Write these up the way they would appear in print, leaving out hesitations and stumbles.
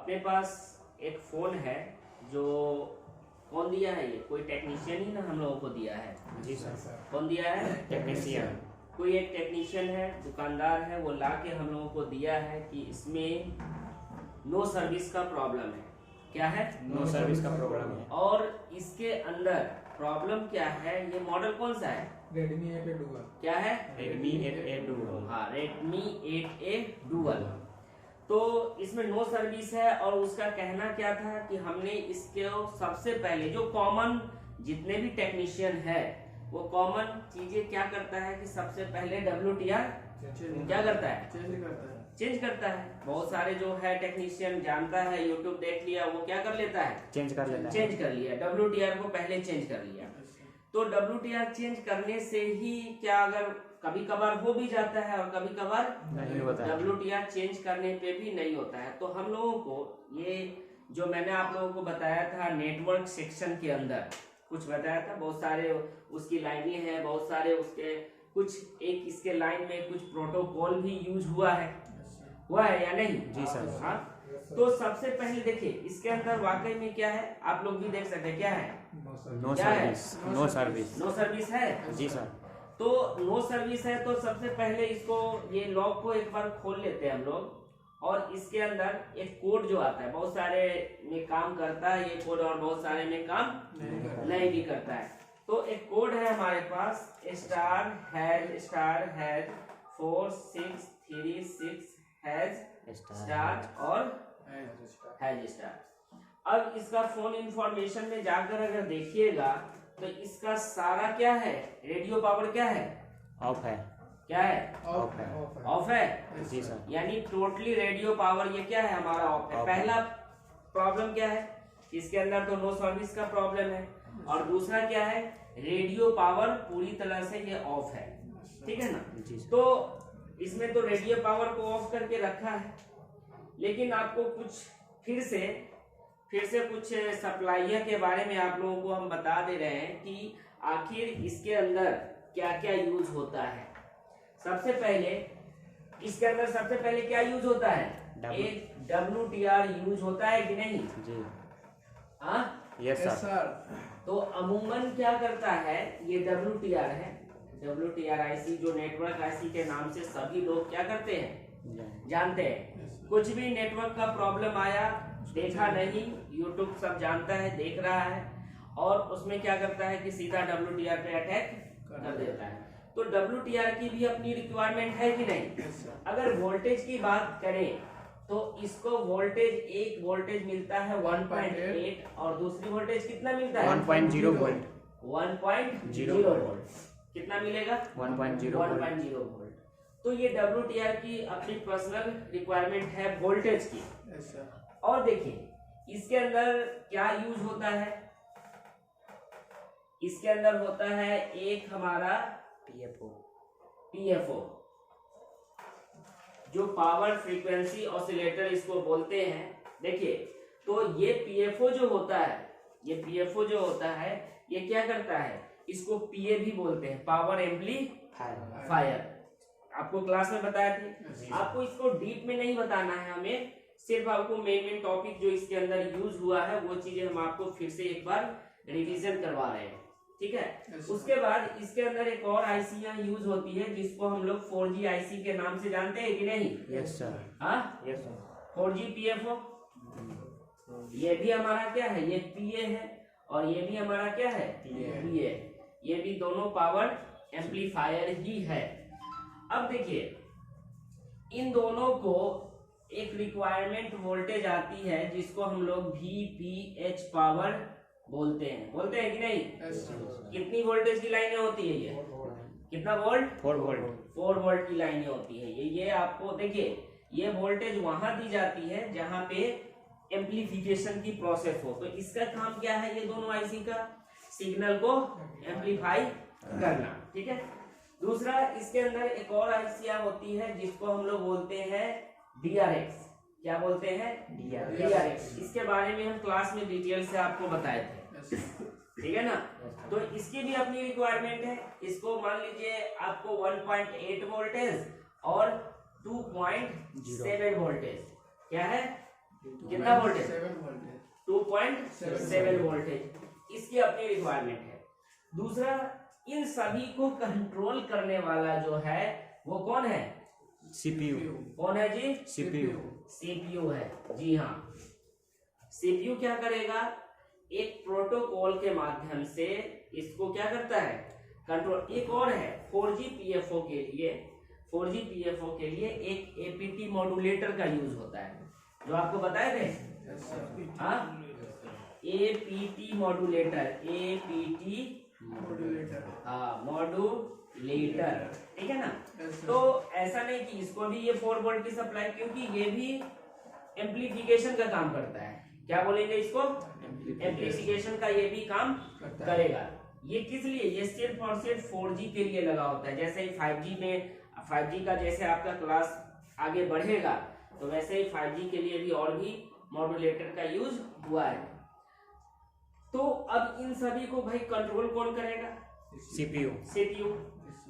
अपने पास एक फ़ोन है जो कौन दिया है, ये कोई टेक्नीशियन ही ना हम लोगों को दिया है। जी सर। कौन दिया है? टेक्नीशियन। कोई एक टेक्नीशियन है, दुकानदार है, वो ला के हम लोगों को दिया है कि इसमें नो सर्विस का प्रॉब्लम है। क्या है? नो सर्विस का प्रॉब्लम है। और इसके अंदर प्रॉब्लम क्या है? ये मॉडल कौन सा है? Redmi 8A Dual। क्या है? Redmi 8A Dual। हाँ, Redmi 8A Dual। तो इसमें नो सर्विस है और उसका कहना क्या था कि हमने इसके सबसे पहले जो कॉमन जितने भी टेक्नीशियन है वो कॉमन चीजें क्या करता है कि सबसे पहले WTR क्या करता है? चेंज करता है। बहुत सारे जो है टेक्नीशियन जानता है, यूट्यूब देख लिया, वो क्या कर लेता है? चेंज कर लेता है। चेंज कर लिया, WTR को पहले चेंज कर लिया। तो WTR चेंज करने से ही क्या, अगर कभी कभार हो भी जाता है और कभी कभार नहीं होता है। WTR चेंज करने पे भी नहीं होता है। तो हम लोगों को ये जो मैंने आप लोगों को बताया था नेटवर्क सेक्शन के अंदर कुछ बताया था, बहुत सारे उसकी लाइनें हैं, बहुत सारे उसके कुछ एक इसके लाइन में कुछ प्रोटोकॉल भी यूज हुआ है या नहीं? जी सर। हाँ, तो सबसे पहले देखिए इसके अंदर वाकई में क्या है, आप लोग भी देख सकते हैं क्या है? नो क्या है? Service. No service. No service है। जी सर। तो नो सर्विस है तो सबसे पहले इसको ये लॉक को एक बार खोल लेते हैं हम लोग, और इसके अंदर एक कोड जो आता है, बहुत सारे में काम करता है ये कोड और बहुत सारे में काम नहीं भी करता है। तो एक कोड है हमारे पास *##4 636 # और ###। अब इसका फोन इंफॉर्मेशन में जाकर अगर देखिएगा तो इसका सारा क्या है, रेडियो पावर क्या है? ऑफ है। क्या है? ऑफ है। ऑफ है। जी सर। यानी टोटली रेडियो पावर ये क्या है, हमारा ऑफ है। पहला प्रॉब्लम क्या है, इसके अंदर तो नो सर्विस का प्रॉब्लम है, और दूसरा क्या है, रेडियो पावर पूरी तरह से ये ऑफ है। ठीक है ना? जी सर। तो इसमें तो रेडियो पावर को ऑफ करके रखा है, लेकिन आपको कुछ फिर से कुछ सप्लायर के बारे में आप लोगों को हम बता दे रहे हैं कि आखिर इसके अंदर क्या क्या यूज होता है। सबसे पहले इसके अंदर सबसे पहले क्या यूज होता है? एक WTR यूज होता है कि नहीं? जी। हाँ, यस सर। तो अमूमन क्या करता है, ये WTR है, WTR IC जो नेटवर्क IC के नाम से सभी लोग क्या करते हैं, जानते हैं। कुछ भी नेटवर्क का प्रॉब्लम आया, देखा नहीं, यूट्यूब सब जानता है, देख रहा है, और उसमें क्या करता है कि सीधा WTR पे अटैक कर देता है। तो WTR की भी अपनी रिक्वायरमेंट है कि नहीं? अगर वोल्टेज की बात करें तो इसको वोल्टेज, एक वोल्टेज मिलता है 1.8 और दूसरी वोल्टेज कितना मिलता है? 1.0 वोल्ट। 1.0 वोल्ट। कितना मिलेगा? 1.0 वोल्ट। तो ये WTR की अपनी पर्सनल रिक्वायरमेंट है वोल्टेज की। और देखिए इसके अंदर क्या यूज होता है, इसके अंदर होता है एक हमारा PFO जो पावर फ्रीक्वेंसी ऑसिलेटर इसको बोलते हैं। देखिए तो ये PFO जो होता है ये क्या करता है, इसको PA भी बोलते हैं, पावर एम्पलीफायर। आपको क्लास में बताया थे, आपको इसको डीप में नहीं बताना है हमें, सिर्फ आपको मेन टॉपिक जो इसके अंदर यूज हुआ है वो चीजें हम आपको फिर से एक बार रिवीजन करवा रहे हैं। ठीक है? उसके बाद इसके अंदर एक और आईसी यूज होती है जिसको हम लोग 4G IC के नाम से जानते हैं कि नहीं? Yes sir. हाँ, 4G PFO। ये भी हमारा क्या है, ये PA है, और ये भी हमारा क्या है, PA। ये भी दोनों पावर एम्पलीफायर ही है। अब देखिए इन दोनों को एक रिक्वायरमेंट वोल्टेज आती है जिसको हम लोग VPH पावर बोलते हैं कि नहीं? कितनी वोल्टेज की लाइनें होती है ये? कितना वोल्ट? 4 वोल्ट की लाइनें होती है ये आपको देखिए, ये वोल्टेज वहां दी जाती है जहां पे एम्पलीफिकेशन की प्रोसेस हो। तो इसका काम क्या है, ये दोनों आईसी का सिग्नल को एम्पलीफाई करना। ठीक है? दूसरा इसके अंदर एक और आईसी होती है जिसको हम लोग बोलते हैं DRX। क्या बोलते हैं? DRX। इसके बारे में हम क्लास में डिटेल से आपको बताए थे। ठीक है ना? तो इसकी भी अपनी रिक्वायरमेंट है। इसको मान लीजिए आपको 1.8 वोल्टेज और 2.7 वोल्टेज क्या है कितना वोल्टेज? 7 वोल्टेज। 2.7 वोल्टेज इसकी अपनी रिक्वायरमेंट है। दूसरा, इन सभी को कंट्रोल करने वाला जो है वो कौन है? CPU, कौन है जी? CPU, सीपीयू है। जी हाँ, सीपीयू क्या करेगा? एक प्रोटोकॉल के माध्यम से इसको क्या करता है? कंट्रोल। एक और है 4GPFO के लिए, 4GPFO के लिए एक एपीटी मॉड्यूलेटर का यूज होता है, जो आपको बताए थे। Yes, sir. हाँ, एपीटी मॉड्यूलेटर, एपीटी Modulator. हाँ मॉड्यूलेटर, ठीक है ना। Yes, sir. तो ऐसा नहीं कि इसको भी ये 4 वोल्ट की सप्लाई, क्योंकि ये भी एम्प्लीफिकेशन का काम करता है। क्या बोलेंगे इसको? एम्प्लीफिकेशन का ये भी काम करता है। करेगा। ये किस लिए? ये सिर्फ और सिर्फ 4G के लिए लगा होता है। जैसे ही 5G में 5G का जैसे आपका क्लास आगे बढ़ेगा तो वैसे ही 5G के लिए भी और भी मॉड्यूलेटर का यूज हुआ है। तो अब इन सभी को भाई कंट्रोल कौन करेगा? CPU, CPU.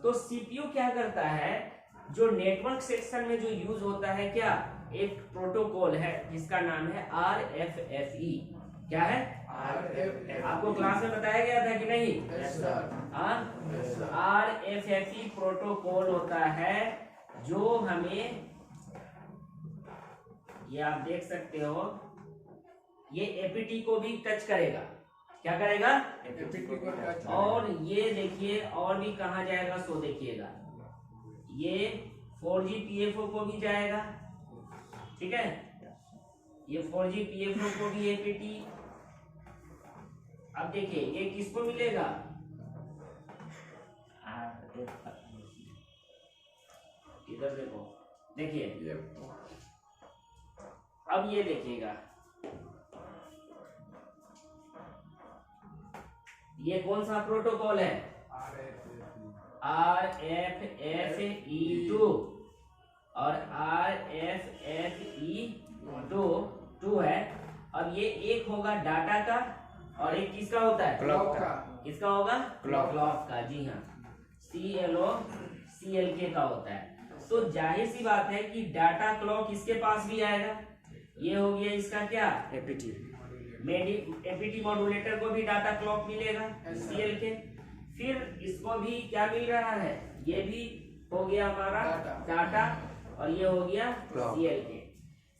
तो सीपीयू क्या करता है? जो नेटवर्क सेक्शन में जो यूज होता है, क्या एक प्रोटोकॉल है जिसका नाम है RFFE। क्या है? RFFE. आपको क्लास में बताया गया था कि नहीं? Yes, sir. हाँ, Yes, sir. RFFE प्रोटोकॉल होता है जो हमें, ये आप देख सकते हो, ये एपीटी को भी टच करेगा। क्या करेगा? APT को touch और ये देखिए और भी कहाँ जाएगा सो देखिएगा, ये 4GPFO को भी जाएगा, ठीक है। ये 4GPFO को भी एपीटी। अब देखिए ये किसको मिलेगा? इधर देखो, देखिए ये अब ये देखिएगा, ये कौन सा प्रोटोकॉल है? RFFE2 और RFFE2 है। अब ये एक होगा डाटा का और एक किसका होता है? क्लॉक का। किसका होगा? क्लॉक। क्लॉक का। जी हाँ, CLK का होता है। तो जाहिर सी बात है कि डाटा क्लॉक इसके पास भी आएगा। ये हो गया इसका क्या? APT, एपीटी मॉड्यूलेटर को भी डाटा क्लॉक मिलेगा CLK। फिर इसको भी क्या मिल रहा है? ये भी हो गया हमारा डाटा और ये हो गया क्लॉक। CLK।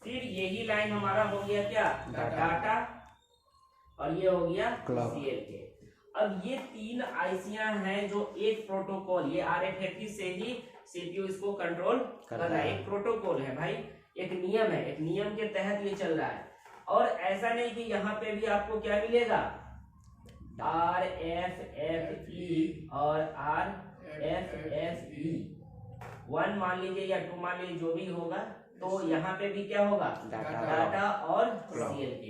फिर यही लाइन हमारा हो गया क्या? डाटा और ये हो गया क्लॉक। CLK। अब ये तीन आईसियां हैं जो एक प्रोटोकॉल, ये RFFE से ही सीपीयू इसको कंट्रोल कर रहा है। एक प्रोटोकॉल है भाई, एक नियम है, एक नियम के तहत ये चल रहा है। और ऐसा नहीं कि यहाँ पे भी आपको क्या मिलेगा? RFFE और RFFE 1 मान लीजिए या 2 मान लीजिए, जो भी होगा। तो यहाँ पे भी क्या होगा? डाटा और CLK।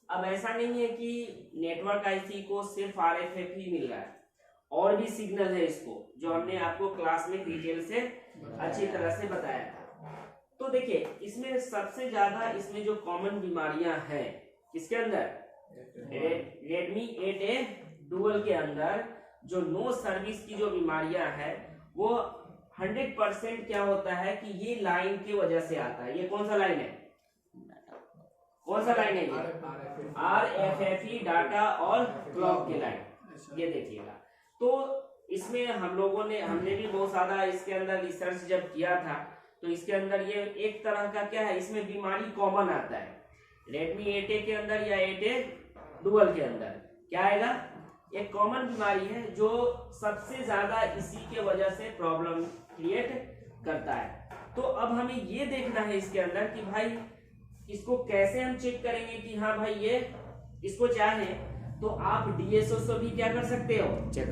अब ऐसा नहीं है कि नेटवर्क आईसी को सिर्फ RFFE मिल रहा है, और भी सिग्नल है इसको, जो हमने आपको क्लास में डिटेल से अच्छी तरह से बताया था। तो देखिए इसमें सबसे ज्यादा इसमें जो कॉमन बीमारियां हैं किसके अंदर? Redmi 8A डुअल के अंदर जो नो सर्विस की जो बीमारियां हैं वो 100% क्या होता है कि ये लाइन की वजह से आता है। ये कौन सा लाइन है? कौन सा लाइन है ये? RFFE डाटा और क्लॉक की लाइन। ये देखिएगा। तो इसमें हमने भी बहुत ज्यादा इसके अंदर रिसर्च जब किया था, तो इसके अंदर ये एक तरह का क्या है, इसमें बीमारी कॉमन आता है। Redmi 8A के अंदर या 8A डुअल के अंदर क्या आएगा? एक कॉमन बीमारी है जो सबसे ज्यादा इसी के वजह से प्रॉब्लम क्रिएट करता है। तो अब हमें ये देखना है इसके अंदर कि भाई इसको कैसे हम चेक करेंगे कि हाँ भाई ये इसको चाहे तो आप DSO से भी क्या कर सकते हो? चेक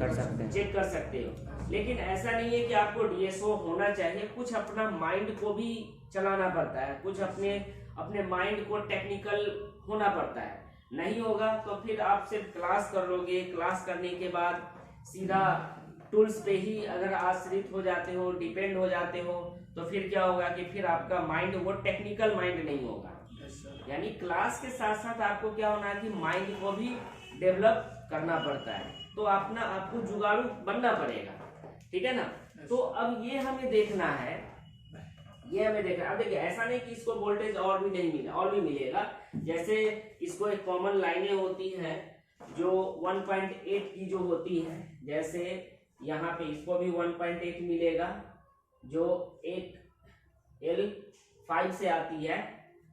कर सकते हो। लेकिन ऐसा नहीं है कि आपको DSO होना चाहिए, कुछ अपना माइंड को भी चलाना पड़ता है, कुछ अपने माइंड को टेक्निकल होना पड़ता है। नहीं होगा तो फिर आप सिर्फ क्लास कर लोगे, क्लास करने के बाद सीधा टूल्स पे ही अगर आश्रित हो जाते हो, डिपेंड हो जाते हो, तो फिर क्या होगा कि फिर आपका माइंड वो टेक्निकल माइंड नहीं होगा। यानी क्लास के साथ साथ आपको क्या होना है कि माइंड को भी डेवलप करना पड़ता है। तो आपको जुगाड़ू बनना पड़ेगा, ठीक है ना। तो अब ये हमें देखना है, ये हमें देखना। अब देखिए ऐसा नहीं कि इसको वोल्टेज और भी नहीं मिला, और भी मिलेगा। जैसे इसको एक कॉमन लाइनें होती हैं जो 1.8 की जो होती है, जैसे यहाँ पे इसको भी 1.8 मिलेगा, जो एक L5 से आती है,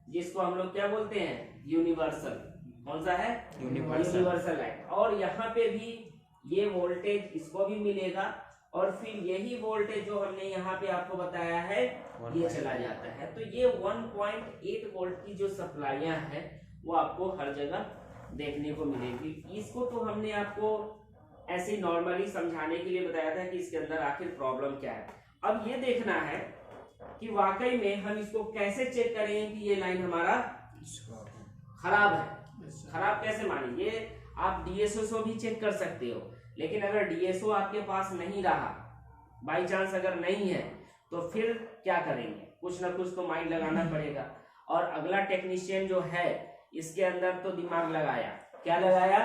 जिसको हम लोग क्या बोलते हैं, यूनिवर्सल। कौन सा है, यूनिवर्सल लाइन। और यहाँ पे भी ये वोल्टेज इसको भी मिलेगा, और फिर यही वोल्टेज जो हमने यहाँ पे आपको बताया है ये चला जाता है। तो ये 1.8 वोल्ट की जो सप्लाइयाँ हैं वो आपको हर जगह देखने को मिलेगी। इसको तो हमने आपको ऐसे ही नॉर्मली समझाने के लिए बताया था कि इसके अंदर आखिर प्रॉब्लम क्या है। अब ये देखना है कि वाकई में हम इसको कैसे चेक करेंगे कि ये लाइन हमारा खराब है। खराब कैसे माने, ये आप डीएसओ से भी चेक कर सकते हो, लेकिन अगर डीएसओ आपके पास नहीं रहा, बाई चांस अगर नहीं है, तो फिर क्या करेंगे, कुछ ना कुछ तो माइंड लगाना पड़ेगा। और अगला टेक्नीशियन जो है इसके अंदर तो दिमाग लगाया, क्या लगाया,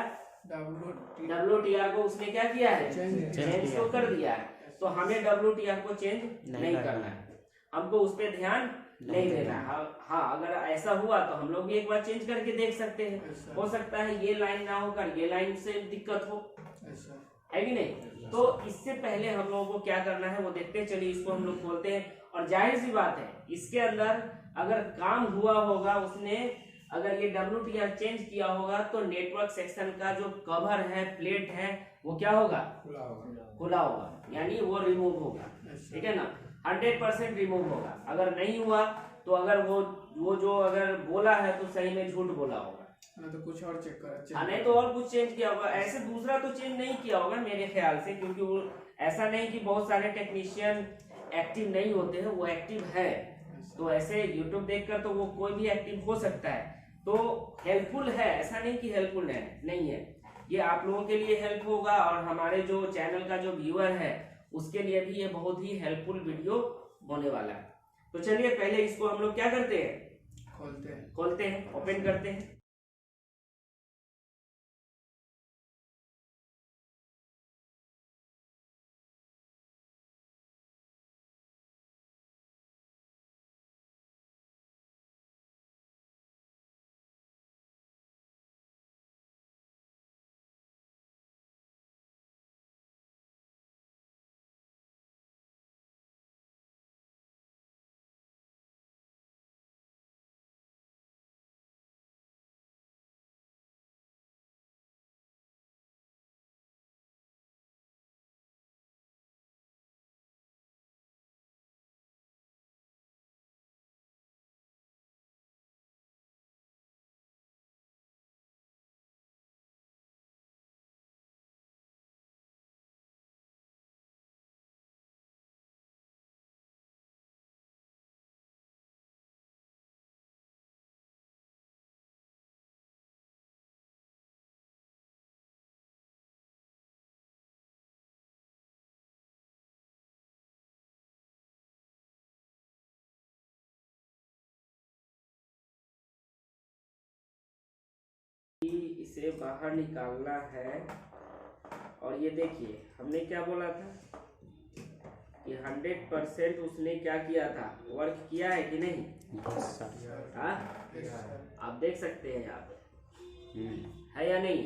WTR को उसने क्या किया है, चेंज तो कर दिया है। तो हमें WTR को चेंज नहीं करना है, हमको उस पर ध्यान नहीं देना है। हाँ, अगर ऐसा हुआ तो हम लोग भी एक बार चेंज करके देख सकते हैं। हो सकता है ये लाइन ना होकर ये लाइन से दिक्कत हो, है कि नहीं। तो इससे पहले हम लोगों को क्या करना है वो देखते हैं। चलिए इसको हम लोग खोलते हैं, और जाहिर सी बात है इसके अंदर अगर काम हुआ होगा, उसने अगर ये WTR चेंज किया होगा, तो नेटवर्क सेक्शन का जो कवर है, प्लेट है, वो क्या होगा, खुला होगा, यानी वो रिमूव होगा। ठीक है ना, 100% रिमूव होगा। अगर नहीं हुआ तो अगर वो जो अगर बोला है तो सही में झूठ बोला होगा, तो कुछ और चेक कर, नहीं तो और कुछ चेंज किया होगा। ऐसे दूसरा तो चेंज नहीं किया होगा मेरे ख्याल से, क्योंकि वो ऐसा नहीं कि बहुत सारे टेक्नीशियन एक्टिव नहीं होते हैं, वो एक्टिव है। तो ऐसे यूट्यूब देखकर तो वो कोई भी एक्टिव हो सकता है, तो हेल्पफुल है, ऐसा नहीं कि हेल्पफुल नहीं है। ये आप लोगों के लिए हेल्प होगा, और हमारे जो चैनल का जो व्यूअर है उसके लिए भी ये बहुत ही हेल्पफुल वीडियो होने वाला है। तो चलिए पहले इसको हम लोग क्या करते हैं, खोलते हैं, ओपन करते हैं। इसे बाहर निकालना है। और ये देखिए हमने क्या बोला था कि 100% उसने क्या किया था, वर्क किया है कि नहीं। हाँ, आप देख सकते हैं यहाँ पे है या नहीं,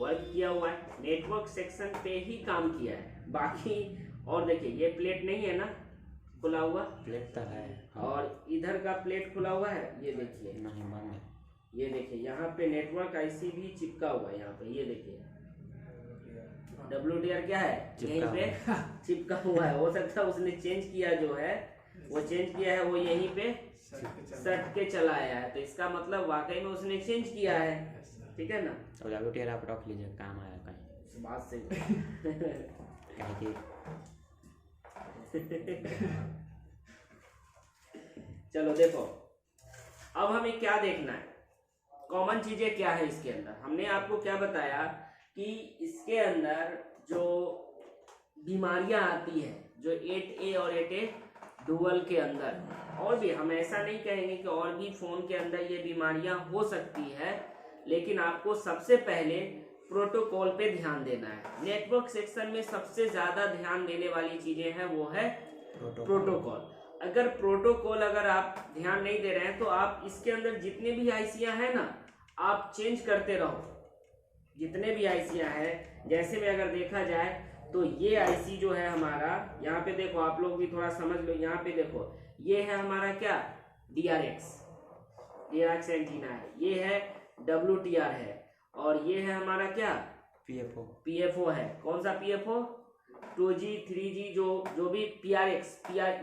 वर्क किया हुआ है, नेटवर्क सेक्शन पे ही काम किया है। बाकी और देखिए ये प्लेट नहीं है ना खुला हुआ, प्लेट तो है, और इधर का प्लेट खुला हुआ है, ये देखिए नहीं बंद है। ये देखिए यहाँ पे नेटवर्क IC भी चिपका हुआ है यहाँ पे, ये देखिए WTR क्या है यहीं पे चिपका हुआ है। हो सकता है उसने चेंज किया जो है, वो चेंज किया है, वो यहीं पे सट के चला आया है, तो इसका मतलब वाकई में उसने चेंज किया है। ठीक है ना, तो WTR आप रख लीजिए, काम आया कहीं, बात सही कहीं की। चलो देखो अब हमें क्या देखना है, कॉमन चीजें क्या है इसके अंदर। हमने आपको क्या बताया कि इसके अंदर जो बीमारियां आती है, जो 8A और 8A डुअल के अंदर, और भी हम ऐसा नहीं कहेंगे कि और भी फोन के अंदर ये बीमारियां हो सकती है, लेकिन आपको सबसे पहले प्रोटोकॉल पे ध्यान देना है। नेटवर्क सेक्शन में सबसे ज्यादा ध्यान देने वाली चीजें हैं वो है प्रोटोकॉल। अगर प्रोटोकॉल अगर आप ध्यान नहीं दे रहे हैं तो आप इसके अंदर जितने भी आईसियां हैं ना आप चेंज करते रहो। जितने भी आईसियां हैं, जैसे में अगर देखा जाए तो ये आईसी जो है हमारा, यहाँ पे देखो आप लोग भी थोड़ा समझ लो, यहाँ पे देखो ये है हमारा क्या DRX एंटीना है, ये है WTR है, और ये है हमारा क्या PFO है। कौन सा PFO? 2G 3G जो भी PRX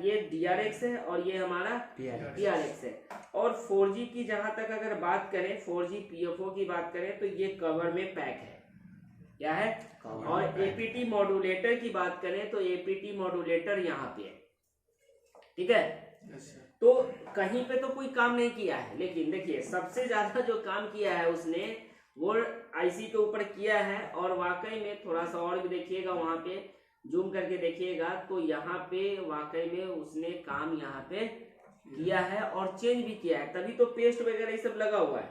ये DRX है और ये हमारा PRX है। और 4G की जहां तक अगर बात करें, 4G PFO की बात करें तो ये कवर में पैक है, क्या है? और APT मॉड्यूलेटर की बात करें तो APT मॉड्यूलेटर यहाँ पे है, ठीक है। तो कहीं पे तो कोई काम नहीं किया है, लेकिन देखिए सबसे ज्यादा जो काम किया है उसने वो आईसी के ऊपर किया है। और वाकई में थोड़ा सा और भी देखिएगा, वहां पे जूम करके देखिएगा तो यहाँ पे वाकई में उसने काम यहाँ पे किया है और चेंज भी किया है, तभी तो पेस्ट वगैरह ये सब लगा हुआ है,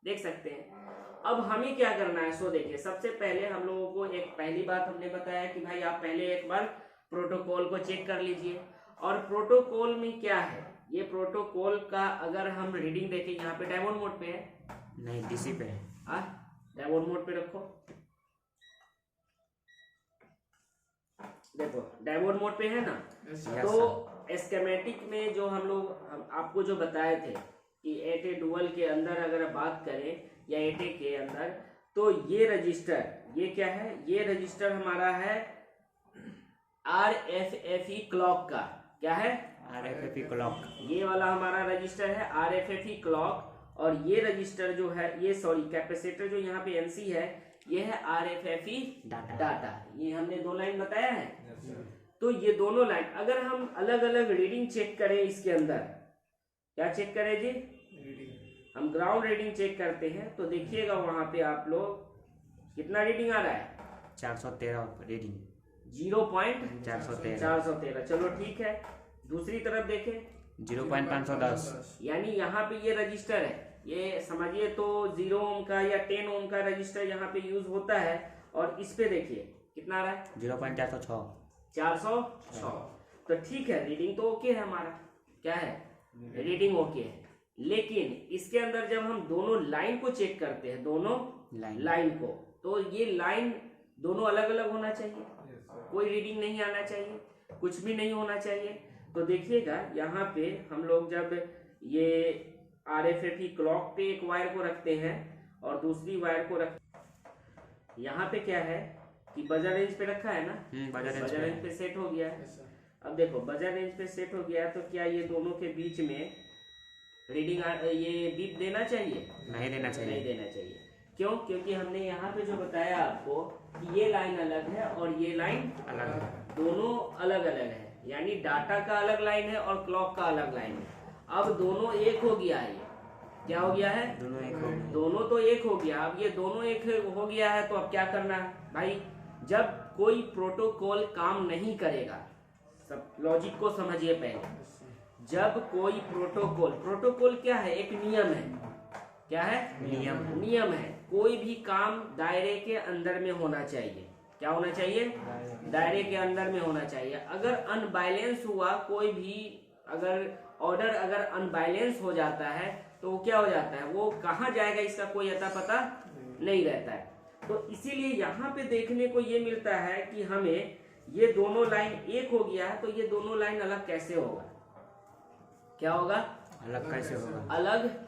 देख सकते हैं। अब हमें क्या करना है, सो देखिए सबसे पहले हम लोगों को एक पहली बात हमने बताया कि भाई आप पहले एक बार प्रोटोकॉल को चेक कर लीजिए। और प्रोटोकॉल में क्या है, ये प्रोटोकॉल का अगर हम रीडिंग देखें, यहाँ पे डायमंड मोड पे है, नहीं डीसी पे है, डायमंड मोड पे रखो, देखो डायमंड मोड पे है ना। तो स्कीमेटिक में जो हम आपको जो बताए थे कि एटे डुअल के अंदर अगर बात करें या एटे के अंदर, तो ये रजिस्टर, ये क्या है, ये रजिस्टर हमारा है RFFE क्लॉक का, क्या है? RFFE clock. ये वाला हमारा रजिस्टर है RFFE क्लॉक। और ये रजिस्टर जो है, ये सॉरी कैपेसिटर जो यहाँ पे NC है, ये है RFFE डाटा। ये हमने 2 लाइन बताया है। तो ये दोनों लाइन अगर हम अलग अलग रीडिंग चेक करें इसके अंदर, क्या चेक करें जी? हम ग्राउंड रीडिंग चेक करते हैं तो देखिएगा वहां पे आप लोग कितना रीडिंग आ रहा है? 413 रीडिंग, 0.413। चलो ठीक है। दूसरी तरफ देखें 0.510, यानी यहाँ पे ये रजिस्टर है, ये समझिए तो 0 ओम का या 10 ओम का रजिस्टर यहाँ पे यूज होता है। और इस पे देखिए कितना आ रहा है? 0.406। 406। तो ठीक है, रीडिंग तो ओके है हमारा, क्या है? रीडिंग ओके है। लेकिन इसके अंदर जब हम दोनों लाइन को चेक करते हैं, दोनों लाइन को, तो ये लाइन दोनों अलग अलग होना चाहिए, कोई रीडिंग नहीं आना चाहिए, कुछ भी नहीं होना चाहिए। तो देखिएगा यहाँ पे हम लोग जब ये RFFE क्लॉक पे एक वायर को रखते हैं और दूसरी वायर को यहाँ पे क्या है कि बजर रेंज पे रखा है ना, बजर रेंज पे सेट हो गया है। अब देखो बजर रेंज पे सेट हो गया है, तो क्या ये दोनों के बीच में रीडिंग ये बीप देना चाहिए? नहीं देना चाहिए। क्यों? क्योंकि हमने यहाँ पे जो बताया आपको कि ये लाइन अलग है और ये लाइन अलग है, दोनों अलग अलग है, यानी डाटा का अलग लाइन है और क्लॉक का अलग लाइन है। अब दोनों एक हो गया है, क्या हो गया है? दोनों तो एक हो गया। अब ये दोनों एक हो गया है तो अब क्या करना है भाई? जब कोई प्रोटोकॉल काम नहीं करेगा, सब लॉजिक को समझिए पहले। जब कोई प्रोटोकॉल क्या है? एक नियम है, क्या है? नियम है। कोई भी काम दायरे के अंदर में होना चाहिए, क्या होना चाहिए? दायरे के अंदर में होना चाहिए। अगर अनबैलेंस हुआ, कोई भी अगर ऑर्डर अगर अनबैलेंस हो जाता है तो वो क्या हो जाता है? वो कहाँ जाएगा इसका कोई अता पता नहीं रहता है। तो इसीलिए यहाँ पे देखने को ये मिलता है कि हमें ये दोनों लाइन एक हो गया है, तो ये दोनों लाइन अलग कैसे होगा? क्या होगा? अलग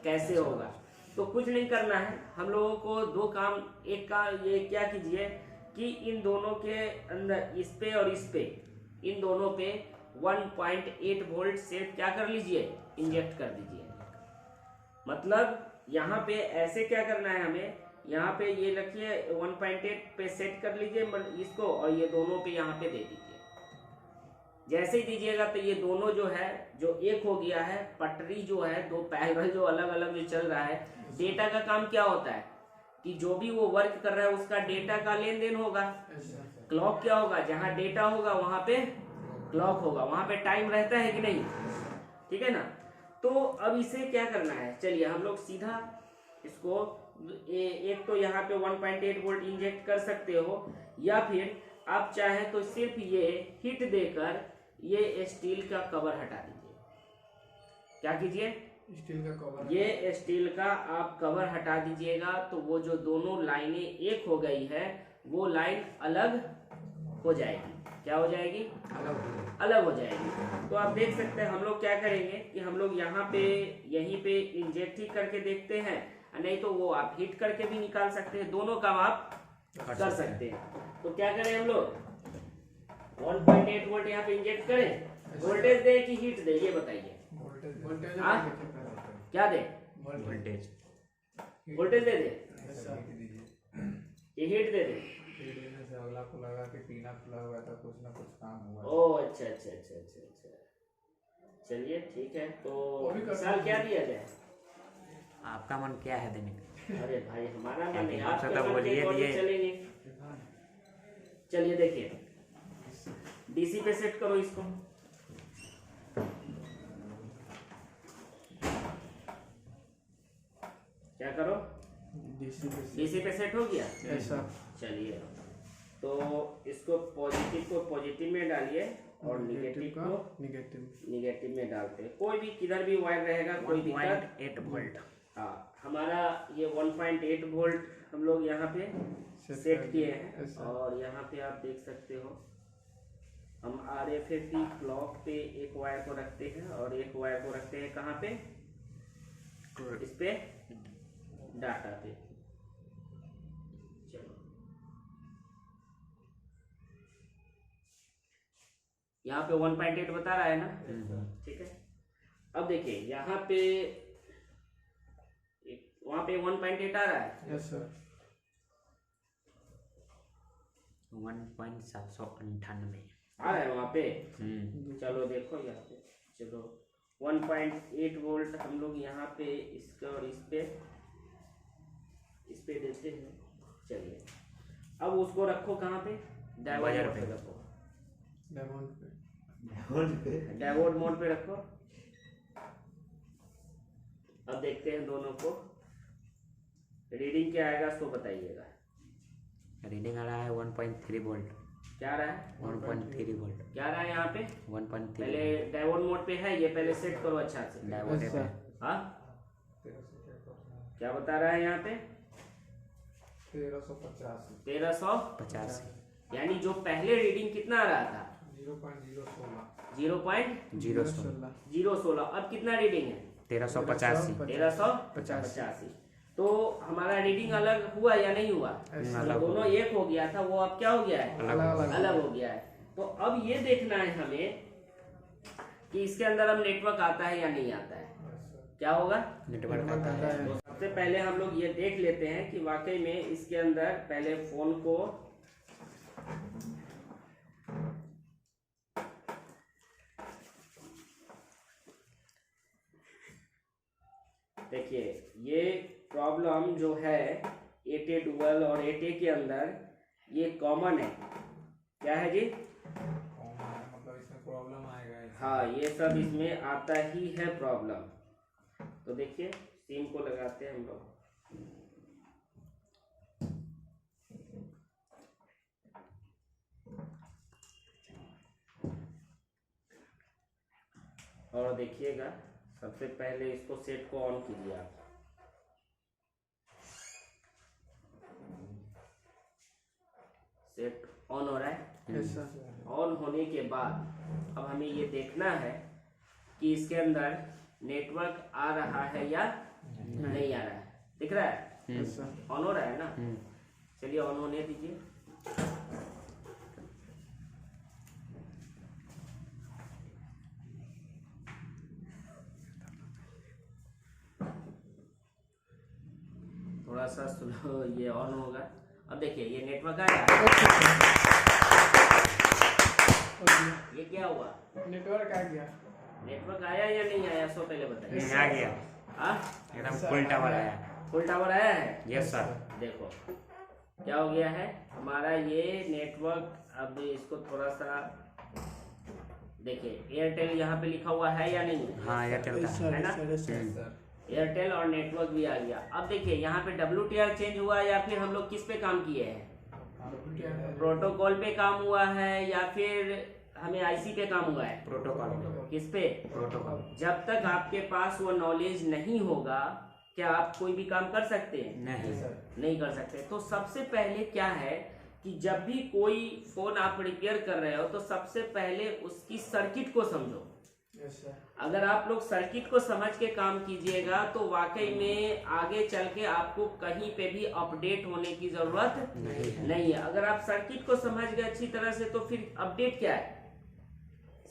कैसे होगा? तो कुछ नहीं करना है हम लोगों को, 2 काम। एक का ये क्या कीजिए कि इन दोनों के अंदर, इस पे और इस पे, इन दोनों पे 1.8 वोल्ट सेट क्या कर लीजिए? इंजेक्ट कर दीजिए। मतलब यहाँ पे ऐसे क्या करना है हमें, यहाँ पे ये रखिए 1.8 पे सेट कर लीजिए इसको, और ये दोनों पे यहाँ पे दे दीजिए। जैसे ही दीजिएगा तो ये दोनों जो है, जो एक हो गया है, पटरी जो है, 2 पैरेलल जो अलग अलग जो चल रहा है। डेटा का काम क्या होता है कि जो भी वो वर्क कर रहा है उसका डेटा का लेन देन होगा। क्लॉक क्या होगा? जहाँ डेटा होगा वहां पे क्लॉक होगा, वहां पे टाइम रहता है कि नहीं? ठीक है ना। तो अब इसे क्या करना है, चलिए हम लोग सीधा इसको एक तो यहाँ पे 1.8 वोल्ट इंजेक्ट कर सकते हो, या फिर आप चाहें तो सिर्फ ये हिट देकर ये स्टील का कवर हटा दीजिए। क्या कीजिए, स्टील का कवर ये स्टील का आप कवर हटा दीजिएगा, तो वो जो दोनों लाइनें एक हो गई है वो लाइन अलग हो जाएगी। क्या हो जाएगी, अलग हो जाएगी। तो आप देख सकते हैं हम लोग क्या करेंगे कि हम लोग यहाँ पे यहीं पे इंजेक्ट ही करके देखते हैं, नहीं तो वो आप हिट करके भी निकाल सकते हैं, दोनों काम आप कर सकते हैं। तो क्या करें हम लोग 1.8 वोल्ट यहाँ पे इंजेक्ट करें, वोल्टेज दे कि हीट दे, ये बताइए। वोल्टेज हाँ? क्या दे, वोल्टेज वोल्टेज दे दे ये हीट दे दे। देने से अगला को लगा कि पीना खुला हुआ था, कुछ ना कुछ काम हुआ। ओ अच्छा अच्छा अच्छा अच्छा अच्छा, चलिए ठीक है। तो साल क्या दिया जाए, आपका मन क्या है देने का? अरे भाई हमारा मन नहीं, आपसे आपके तो मन के बोलिए अकॉर्डिंग दिए। चलेंगे। चलिए देखिए, डीसी पे सेट करो इसको। क्या करो, डीसी पे सेट हो गया। ऐसा चलिए, तो इसको पॉजिटिव में डालिए और नेगेटिव को निगेटिव में डालते हैं। कोई भी किधर भी वायर रहेगा कोई दिक्कत। 1.8 वोल्ट। हाँ, हमारा ये 1.8 वोल्ट हम लोग यहाँ पे सेट किए हैं। और यहाँ पे आप देख सकते हो हम RFFE क्लॉक पे एक वायर को रखते हैं और एक वायर को रखते हैं कहाँ पे, इस पे डाटा पे। चलो, यहाँ पे 1.8 बता रहा है ना, ठीक है। अब देखिए यहाँ पे वहां पे 1.8 आ रहा है। Yes sir. 1.798 आ रहा है वहां पे। चलो देखो यहाँ पे, चलो 1.8 वोल्ट हम लोग यहाँ पे इसका और इस पे देते हैं। चलिए, अब उसको रखो कहाँ पे, डायोड पे रखो, डायोड मोड पे रखो। अब देखते हैं दोनों को रीडिंग क्या आएगा, उसको बताइएगा। रीडिंग आ रहा है 1.3 वोल्ट। क्या आ रहा है, 1.3 वोल्ट। क्या आ रहा है यहाँ पे, 1.3। पहले डायोड मोड पे है ये, पहले सेट करो अच्छा से। डायोड पे। हाँ, क्या बता रहा है यहाँ पे, 1350। यानी जो पहले रीडिंग कितना आ रहा था, 0.016। अब कितना रीडिंग है, 1385। 1385। तो हमारा रीडिंग अलग हुआ या नहीं हुआ, अलग दोनों एक हो गया था, वो अब क्या हो गया है, अलग हो गया है। तो अब ये देखना है हमें कि इसके अंदर अब नेटवर्क आता है या नहीं आता है। क्या होगा, नेटवर्क आता है। तो सबसे पहले हम लोग ये देख लेते हैं कि वाकई में इसके अंदर, पहले फोन को देखिए, ये प्रॉब्लम जो है 8A डुअल और 8A के अंदर ये कॉमन है। क्या है जी, मतलब इसमें प्रॉब्लम आएगा। हाँ, ये सब इसमें आता ही है प्रॉब्लम। तो देखिए सिम को लगाते हैं हम लोग, और देखिएगा सबसे पहले इसको सेट को ऑन कीजिए आप। सेट ऑन हो रहा है। ऑन होने के बाद अब हमें ये देखना है कि इसके अंदर नेटवर्क आ रहा है या नहीं आ रहा है। दिख रहा है, ऑन हो रहा है ना। चलिए ऑन होने दीजिए। थोड़ा सा स्लो ये ऑन होगा। अब देखिए ये नेटवर्क आया, ये क्या हुआ, नेटवर्क आ गया। नेटवर्क आया या नहीं आया, सो पहले बताइए। आ गया, हाँ, एकदम फुल टावर आया। फुल टावर आया है। Yes sir. देखो क्या हो गया है हमारा ये नेटवर्क। अब इसको थोड़ा सा देखिए, एयरटेल यहाँ पे लिखा हुआ है या नहीं, हाँ, एयरटेल का है ना। एयरटेल और नेटवर्क भी आ गया। अब देखिए यहाँ पे WTR चेंज हुआ या फिर हम लोग किस पे काम किए हैं, प्रोटोकॉल पे काम हुआ है या फिर हमें आईसी पे काम हुआ है, प्रोटोकॉल किस पे? प्रोटोकॉल जब तक आपके पास वो नॉलेज नहीं होगा, क्या आप कोई भी काम कर सकते हैं? नहीं नहीं कर सकते। तो सबसे पहले क्या है कि जब भी कोई फोन आप रिपेयर कर रहे हो तो सबसे पहले उसकी सर्किट को समझो। अगर आप लोग सर्किट को समझ के काम कीजिएगा तो वाकई में आगे चल के आपको कहीं पे भी अपडेट होने की जरूरत नहीं है। अगर आप सर्किट को समझ गए अच्छी तरह से तो फिर अपडेट क्या है?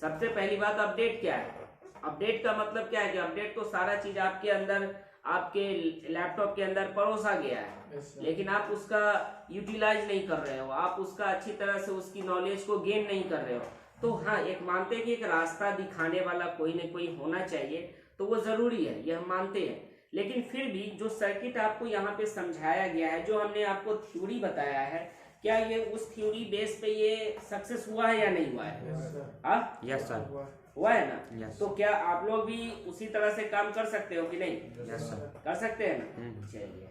सबसे पहली बात अपडेट क्या है? अपडेट का मतलब क्या है कि अपडेट तो सारा चीज आपके अंदर, आपके लैपटॉप के अंदर परोसा गया है, लेकिन आप उसका यूटिलाइज नहीं कर रहे हो, आप उसका अच्छी तरह से उसकी नॉलेज को गेन नहीं कर रहे हो। तो हाँ, एक मानते हैं कि एक रास्ता दिखाने वाला कोई न कोई होना चाहिए, तो वो जरूरी है, ये हम मानते हैं। लेकिन फिर भी जो सर्किट आपको यहाँ पे समझाया गया है, जो हमने आपको थ्योरी बताया है, क्या ये उस थ्योरी बेस पे ये सक्सेस हुआ है या नहीं हुआ है? हाँ, यस सर हुआ है ना? Yes. तो क्या आप लोग भी उसी तरह से काम कर सकते हो कि नहीं? यस सर कर सकते हैं ना? चलिए।